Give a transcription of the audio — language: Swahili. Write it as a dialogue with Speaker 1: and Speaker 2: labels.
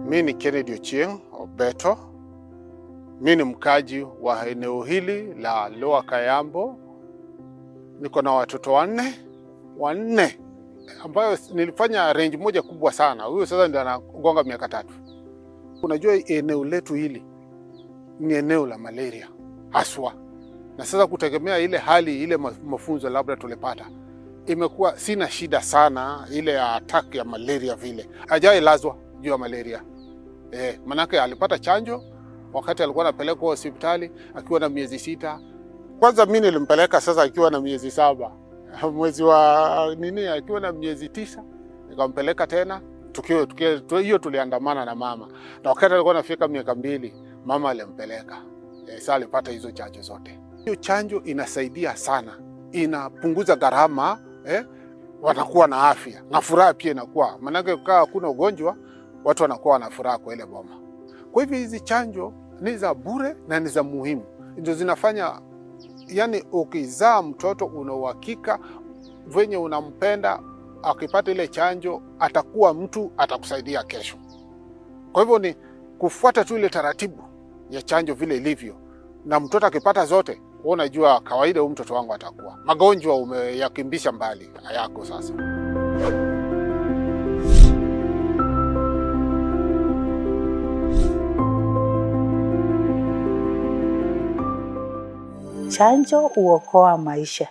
Speaker 1: Mimi ni Kennedy Ochieng Obeto. Mimi ni mkaji wa eneo hili la Lower Kayambo. Niko na watoto wanne ambayo nilifanya range moja kubwa sana. Huyo sasa ndio anagonga miaka 3. Unajua eneo letu hili ni eneo la malaria haswa. Na sasa kutegemea ile hali ile mafunzo labda tulipata, imekuwa sina shida sana ile attack ya malaria vile. Hajai lazwa juu ya malaria. Manake alipata chanjo wakati alikuwa anapelekwa hospitali akiwa na miezi 6. Kwanza mimi nilimpeleka sasa akiwa na miezi 7. Mwezi wa akiwa na miezi 9 nikampeleka tena. Hiyo tuliandamana na mama. Na wakati alikuwa anafika miaka 2 mama alimpeleka. Sasa alipata hizo chanjo zote. Hiyo chanjo inasaidia sana. Inapunguza gharama, wanakuwa na afya. Na furaha pia inakuwa. Manake kama hakuna ugonjwa, watu wanakuwa na furaha kwa ile boma. Kwa hivyo hizi chanjo ni za bure na ni za muhimu. Ndio zinafanya yani ukizaa mtoto una uhakika venye unampenda, akipata ile chanjo atakuwa mtu atakusaidia kesho. Kwa hivyo ni kufuata tu ile taratibu ya chanjo vile ilivyo. Na mtoto akipata zote, unajua kawaida huyu mtoto wangu atakuwa. Magonjwa umeyakimbisha mbali, hayako sasa.
Speaker 2: Chanjo huokoa maisha.